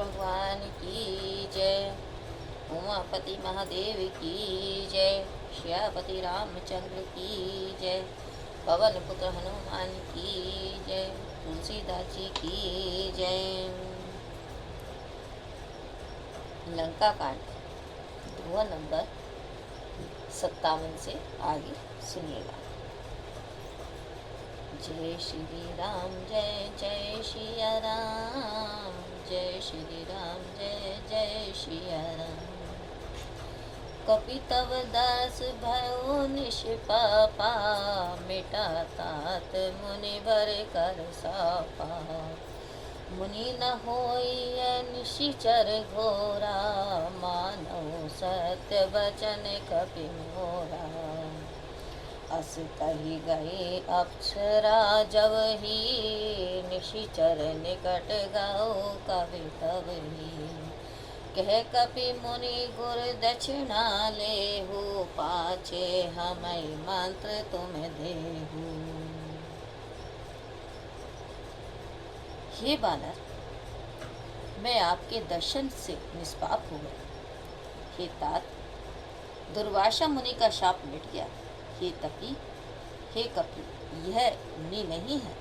भगवान की जय। उमापति महादेव की जय। श्यापति रामचंद्र की जय। पवन पुत्र हनुमान की जय। तुलसीदास जी की जय। लंका कांड ध्रुव नंबर 57 से आगे सुनिएगा। जय श्री राम जय जय सिया राम, जय श्री राम जय जय सिया राम। कपि तव दास भयो निष्पापा, मिटा तात मुनि बर कर सापा। मुनि न होई निशिचर घोरा, मानव सत्य बचन कपि मोरा। अस कही गए अप्सरा जब ही, निशिचर निकट गओ कवि तब ही। कह कपि मुनि गुर दक्षिणा लेहु, पाछे हमै मंत्र तुम देहु। हे बानर, मैं आपके दर्शन से निष्पाप हो गया। हे तात, दुर्वासा मुनि का शाप मिट गया। हे तपी, हे कपि, यह मुनि नहीं है,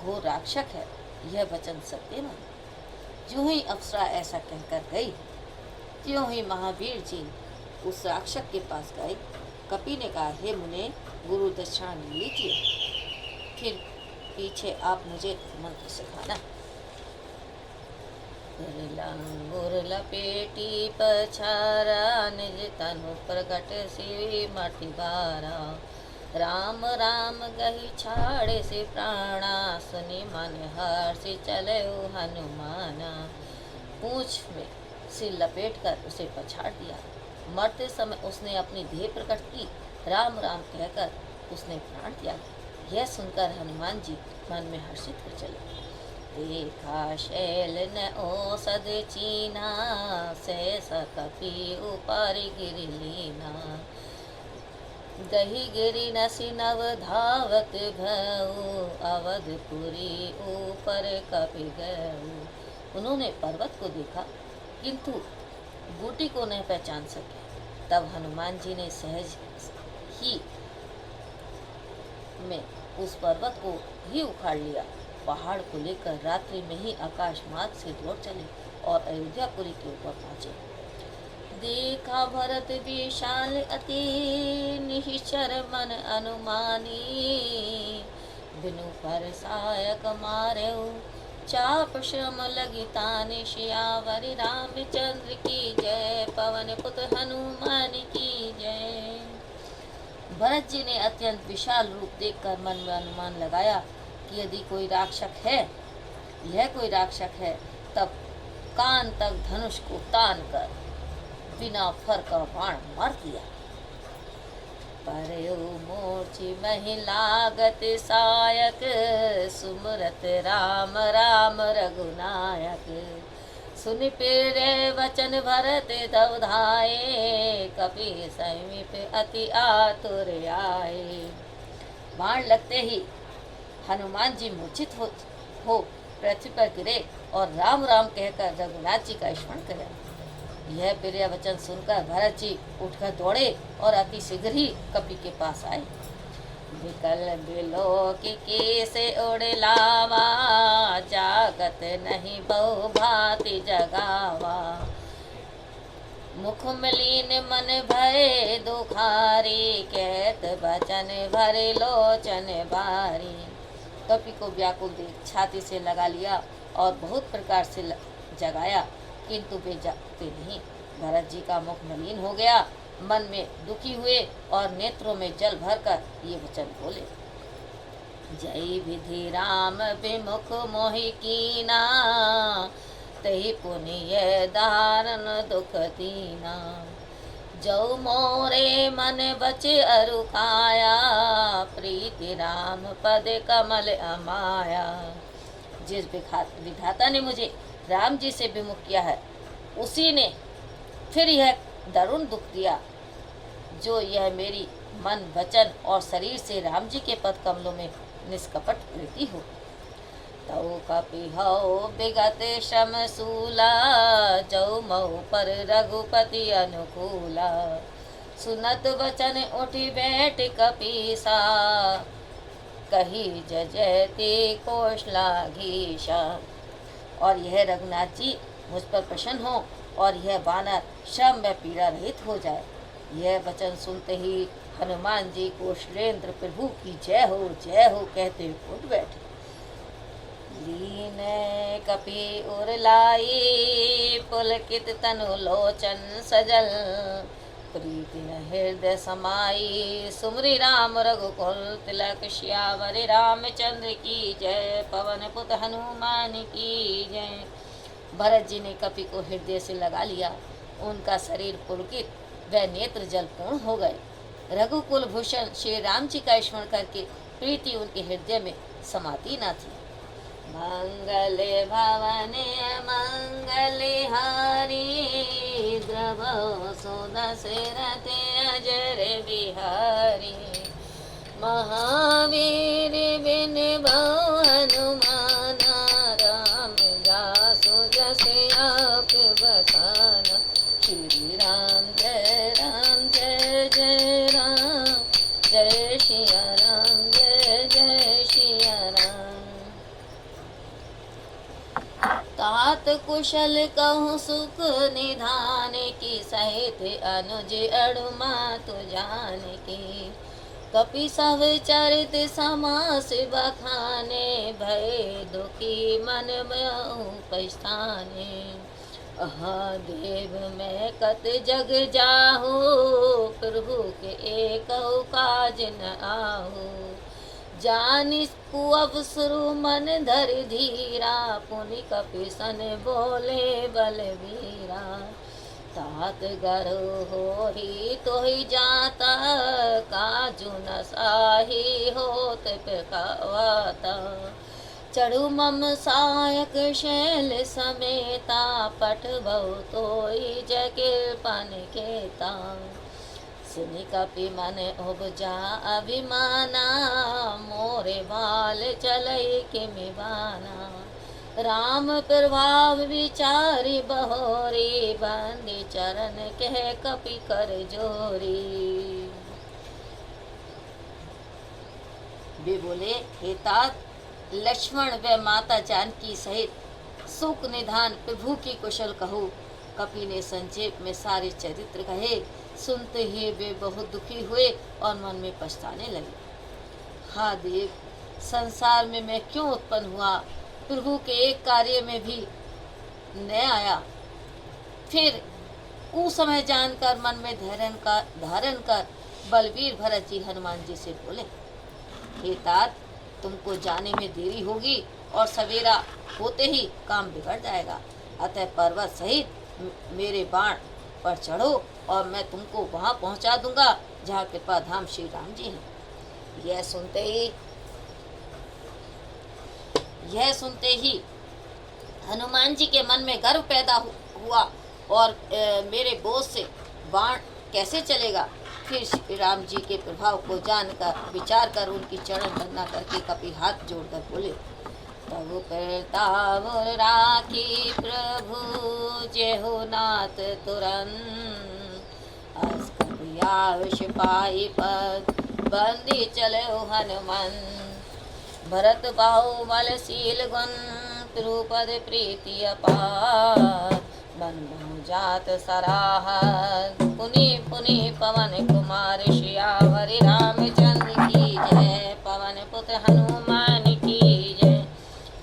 घोर राक्षक है, यह वचन सत्य मानो। जो ही अप्सरा ऐसा कहकर गई, त्यों ही महावीर जी उस राक्षक के पास गए। कपि ने कहा, हे मुने, गुरु दक्षिणा लीजिए, फिर पीछे आप मुझे मंत्र सिखाना। लंगुर लपेटी पछारा, निज तनु प्रकट शिवी मटि बारा। राम राम गही छाड़े से प्राणा, सुनि मन हर्षि चले हनुमाना। पूंछ में सिर लपेट कर उसे पछाड़ दिया। मरते समय उसने अपनी देह प्रकट की, राम राम कहकर उसने प्राण त्यागा। यह सुनकर हनुमान जी मन में हर्षित हो चले। देखा शैल न औषध चीना, सहस कपि ऊपर गिरि लीना। दही गिरि नसी नव धावत भऊ, अवधपुरी ऊपर कपि गऊ। उन्होंने पर्वत को देखा किंतु बूटी को नहीं पहचान सके। तब हनुमान जी ने सहज ही में उस पर्वत को ही उखाड़ लिया। पहाड़ को लेकर रात्रि में ही आकाश मार्ग से दौड़ चले और अयोध्यापुरी के ऊपर पहुंचे। देखा भरत विशाल अति, निश्चर मन अनुमानी। बिनु पर सायक मार्यो, चाप श्रम लगी तानि। सियावरि रामचंद्र की जय, पवन पुत्र हनुमान की जय। भरत जी ने अत्यंत विशाल रूप देखकर मन में अनुमान लगाया कि यदि कोई राक्षक है, यह कोई राक्षक है, तब कान तक धनुष को तान कर बिना फर का बाण मार दिया। परयो मोर्ची महिलागत सायक, सुमरत राम राम रघुनायक। सुनि पेरे वचन भरत तब धाये, कपि समीप अति आतुर आए। बाण लगते ही हनुमान जी मूर्छित हो पृथ्वी पर गिरे और राम राम कहकर रघुनाथ जी का स्मरण किया। यह प्रिय वचन सुनकर भरत जी उठकर दौड़े और अति शीघ्र ही कपि के पास आए। विकल बिलोक कैसे उड़ लावा, जागत नहीं बहु भांति जगावा। मुख मलिन मन भय दुखारी, कहत वचन भरे लोचन बारी। कपि को व्याकुल देख छाती से लगा लिया और बहुत प्रकार से जगाया, किंतु वे जागते नहीं। भरत जी का मुख मलिन हो गया, मन में दुखी हुए और नेत्रों में जल भरकर ये वचन बोले। जय विधि राम विमुख मोहि कीना, तहि पुण्य दारन दुख दीना। जो मोरे मन बचे अरु काया, प्रीति राम पद कमल अमाया। जिस विधाता ने मुझे राम जी से विमुख किया है, उसी ने फिर यह दारुण दुख दिया, जो यह मेरी मन वचन और शरीर से राम जी के पद कमलों में निष्कपट प्रीति हो। तौ कपि हौ विगत श्रम सूला, जौ मऊ पर रघुपति अनुकूला। सुनत वचन उठि बैठ कपीसा, कही जयते कौशलाधीशा। और यह रघुनाथ जी मुझ पर प्रसन्न हो और यह वानर श्रम व पीड़ा रहित हो जाए। यह वचन सुनते ही हनुमान जी को सुरेंद्र प्रभु की जय हो कहते उठ बैठे। लीन कपि उर लाई, पुलकित तनु लोचन सजल। प्रीति न हृदय समाई, सुमरि राम रघुकुल तिलक। श्यावरि रामचंद्र की जय, पवन पुत हनुमान की जय। भरत जी ने कपि को हृदय से लगा लिया। उनका शरीर पुलकित व नेत्र जलपूर्ण हो गए। रघुकुल भूषण श्री राम जी का स्मरण करके प्रीति उनके हृदय में समाती न थी। मंगले भवने मंगले हारी, द्रवो सुदशरथ अजर बिहारी। महावीर बिन भव हनुमाना, राम जासु जस आप बखाना। श्री राम जय जय राम, जय सिया राम जय जय सिया राम। तात कुशल कहूँ सुख निधान की, सहित अनुज अड़ुमा तु जान की। कपि सब चरित समास बखाने, भय दुखी मन में पछताने। देव मैं कत जग जाहू, प्रभु के एक काज न आहू। जानिस कुअवसरु मन धर धीरा, पुनि कपि सन बोले बलवीरा। तात गरु होहि तोहि जाता, काजु न साही होत प्रकावता। चढ़ु मम सायक शैल समेता, पठबहु तोहि जय कृपन केता। सुनि कपि मन उपजा अभिमाना, मोरे बाल चलई किमि बाना। राम प्रभाव विचारि बहोरी, बंदी चरण कह कपि कर जोरी। वे बोले, हे तात, लक्ष्मण व माता जानकी सहित सुख निधान प्रभु की कुशल कहो। कपि ने संक्षेप में सारे चरित्र कहे। सुनते ही वे बहुत दुखी हुए और मन में पछताने लगे। हा देव, संसार में मैं क्यों उत्पन्न हुआ? प्रभु के एक कार्य में भी न आया। फिर उस समय जानकर मन में धारण कर बलवीर भरत जी हनुमान जी से बोले, हे तात, तुमको जाने में देरी होगी और सवेरा होते ही काम बिगड़ जाएगा। अतः पर्वत सहित मेरे बाण पर चढ़ो और मैं तुमको वहां पहुंचा दूंगा जहाँ कृपा धाम श्री राम जी हैं। यह सुनते ही हनुमान जी के मन में गर्व पैदा हुआ और मेरे बोझ से बाण कैसे चलेगा। फिर श्री राम जी के प्रभाव को जानकर विचार कर उनकी चरण वंदना करके कपि हाथ जोड़कर बोले, तब प्रताप राखी प्रभु जेहु नाथ तुरंत। अस कपि आयुष पाई पद बंदी चले हनुमान। भरत बाहुबल शील गुण द्रुपद प्रीति अपार। मन बहु जात सराहत पुनि पुनि पवन कुमार। श्यावरि रामचंद्र की जय, पवन पुत्र हनुमान की जय।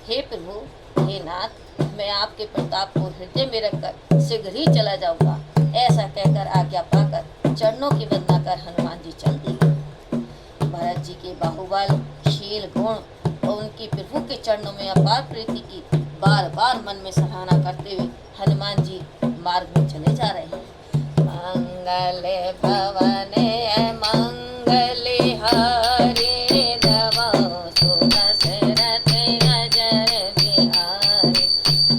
हे प्रभु, हे नाथ, मैं आपके प्रताप को हृदय में रखकर शीघ्र ही चला जाऊंगा। ऐसा कहकर आज्ञा पाकर चरणों की वंदना कर हनुमान जी चल दिए। भरत जी के बाहुबल, शील गुण और उनकी प्रभु के चरणों में अपार प्रीति की बार बार मन में सराहना करते हुए हनुमान जी मार्ग में चले जा रहे हैं। मंगले भवने मंगले हरे, द्रवो सुदशरथ अजर बिहारी।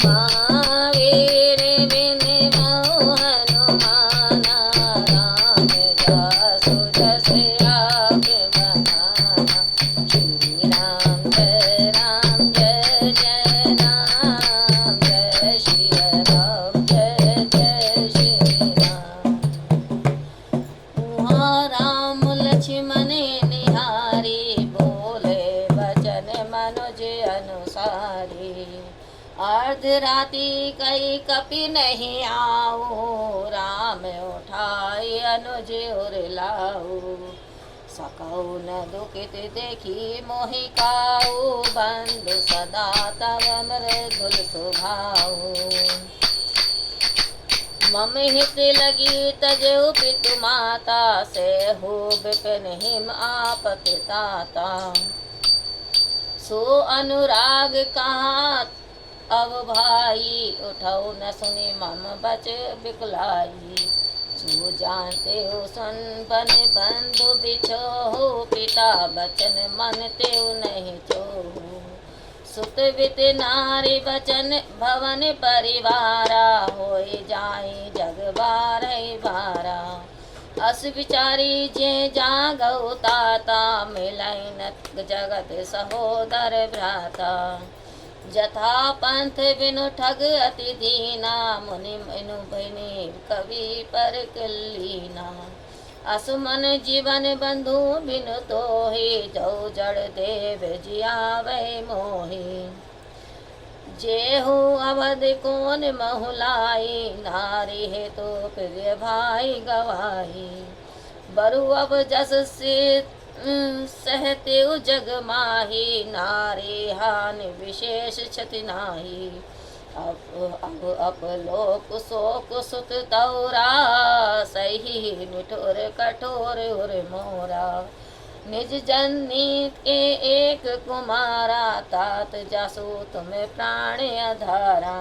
महावीर बिन भव हनुमाना, राम जासु जस आप बखाना। श्री राम जय अर्धराति कई कपि नहीं आओ, राम उठाई अनुज और लाओ। सकौ न दुखित देखी मोहि काऊ, बंधु सदा तब मृदुल स्वभाव। मम हित लगी तजहु पितु माता, से हो विपिन हिम आपत ताता। सो अनुराग कहाँ अब भाई, उठौ न सुनि मम बच बिकलाई। जो जानते हो सुन बन बंधु बिछो, पिता बचन मन तेउ नहीं चोहु। सुत वित नारी बचन भवन परिवारा, होए जाए जग बारह बारा। अस विचारी जे जागौ ताता, मिलैन जगत सहोदर भ्राता। जथा पंथ बिनु ठग अति दीना, मुनि बिनु बहिनी कवि पर कलीना। असुमन जीवन बंधु बिनु तोहि, जो जड़ देव जियावै मोहि। जेहु अवध कोन महुलाई, नारी है तो प्रिय भाई गवाही। बरु अब जस से सहते जग माही, नारी हानि विशेष क्षति नाही। अब अपलोक शोक सुत तौरा, सही निठुर कठोर उर मोरा। निज जननी के एक कुमारा, तात जासु तुम्हें प्राण आधारा।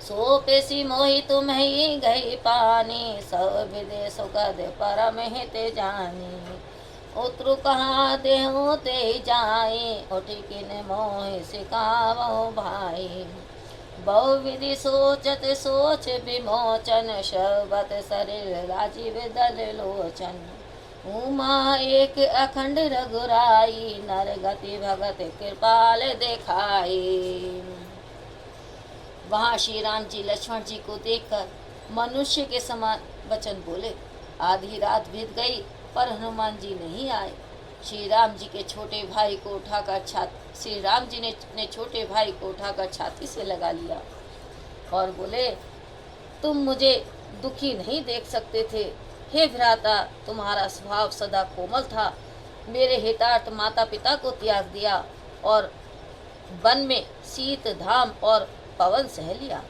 सो पेशी मोहि तुम्हें गई पानी, सब विदेश गद परम हित जानी। उत्रु कहाँ देहु ते जाई, उठी किन मोहि सिखावो भाई। बहु विधि सोचत सोच विमोचन, शबत शरीर राजीव दल लोचन। उमा एक अखंड रघुराई, नर गति भगत कृपाल देखाई। वहाँ श्री राम जी लक्ष्मण जी को देखकर मनुष्य के समान वचन बोले। आधी रात बीत गई पर हनुमान जी नहीं आए। श्री राम जी के छोटे भाई को उठाकर श्री राम जी ने छोटे भाई को उठाकर छाती से लगा लिया और बोले, तुम मुझे दुखी नहीं देख सकते थे। हे भ्राता, तुम्हारा स्वभाव सदा कोमल था। मेरे हितार्थ माता पिता को त्याग दिया और वन में शीत धाम और पवन सह लिया।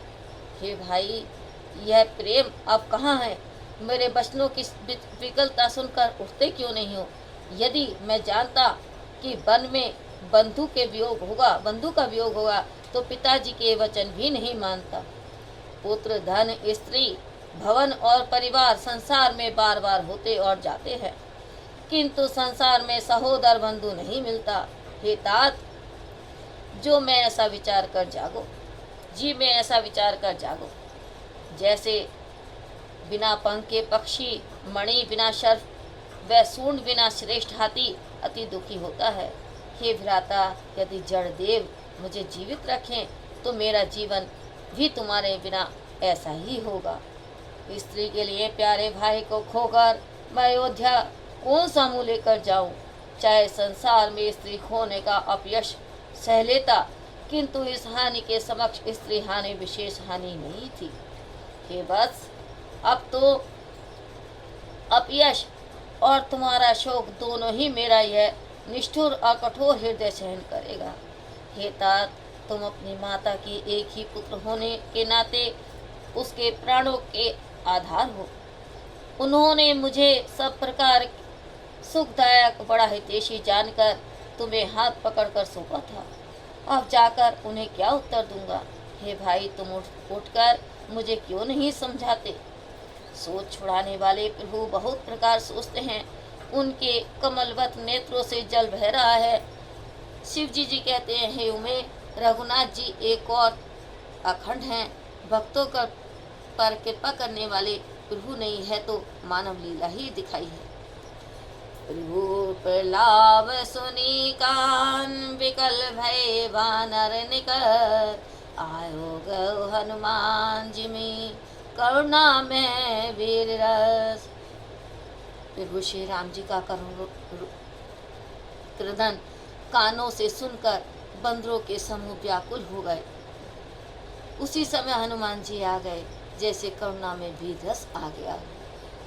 हे भाई, यह प्रेम अब कहाँ है? मेरे वचनों की विकलता सुनकर उठते क्यों नहीं हो? यदि मैं जानता कि वन में बंधु का वियोग होगा तो पिताजी के वचन भी नहीं मानता। पुत्र, धन, स्त्री, भवन और परिवार संसार में बार बार होते और जाते हैं, किंतु संसार में सहोदर बंधु नहीं मिलता। हे तात, जो मैं ऐसा विचार कर जागो, मैं ऐसा विचार कर जागो। जैसे बिना पंख के पक्षी, मणि बिना शर्फ व सूंड बिना श्रेष्ठ हाथी अति दुखी होता है। हे भ्राता, यदि जड़ देव मुझे जीवित रखें तो मेरा जीवन भी तुम्हारे बिना ऐसा ही होगा। स्त्री के लिए प्यारे भाई को खोकर मैं अयोध्या कौन सा मुँह लेकर जाऊं? चाहे संसार में स्त्री खोने का अपयश सह लेता, किंतु इस हानि के समक्ष स्त्री हानि विशेष हानि नहीं थी। हे बस, अब तो अपयश और तुम्हारा शोक दोनों ही मेरा यह निष्ठुर और कठोर हृदय सहन करेगा। हे तात, तुम अपनी माता की एक ही पुत्र होने के नाते उसके प्राणों के आधार हो। उन्होंने मुझे सब प्रकार सुखदायक बड़ा हितैषी जानकर तुम्हें हाथ पकड़कर सौंपा था। अब जाकर उन्हें क्या उत्तर दूंगा? हे भाई, तुम उठकर मुझे क्यों नहीं समझाते? सोच छुड़ाने वाले प्रभु बहुत प्रकार सोचते हैं। उनके कमलवत नेत्रों से जल बह रहा है। शिव जी कहते हैं, हे उमे, रघुनाथ जी एक और अखंड हैं। भक्तों पर कृपा करने वाले प्रभु नहीं है तो मानव लीला ही दिखाई है। प्रभु प्रलाप सुनी कान, विकल भय वानर निकट। आयो गौ हनुमान जिमि, करुणा में वीर रस। प्रभु श्री राम जी का क्रदन कानों से सुनकर बंदरों के समूह व्याकुल हो गए। उसी समय हनुमान जी आ गए, जैसे करुणा में भी रस आ गया।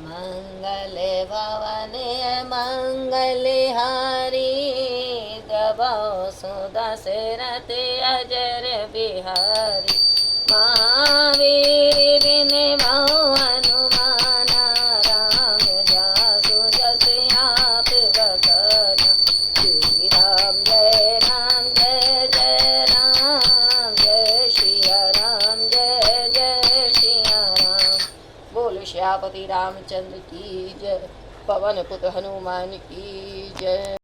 मंगल भवन मंगल हारी, द्रवौ सुदशरथ अजर बिहारी। महावीर बिन बहु हनुमान, राम जासु जस आप बखाना। श्री राम जय राम जय जय राम, जय सिया राम जय जय सिया राम। बोलो श्यापति रामचंद्र की जय, पवन पुत्र हनुमान की जय।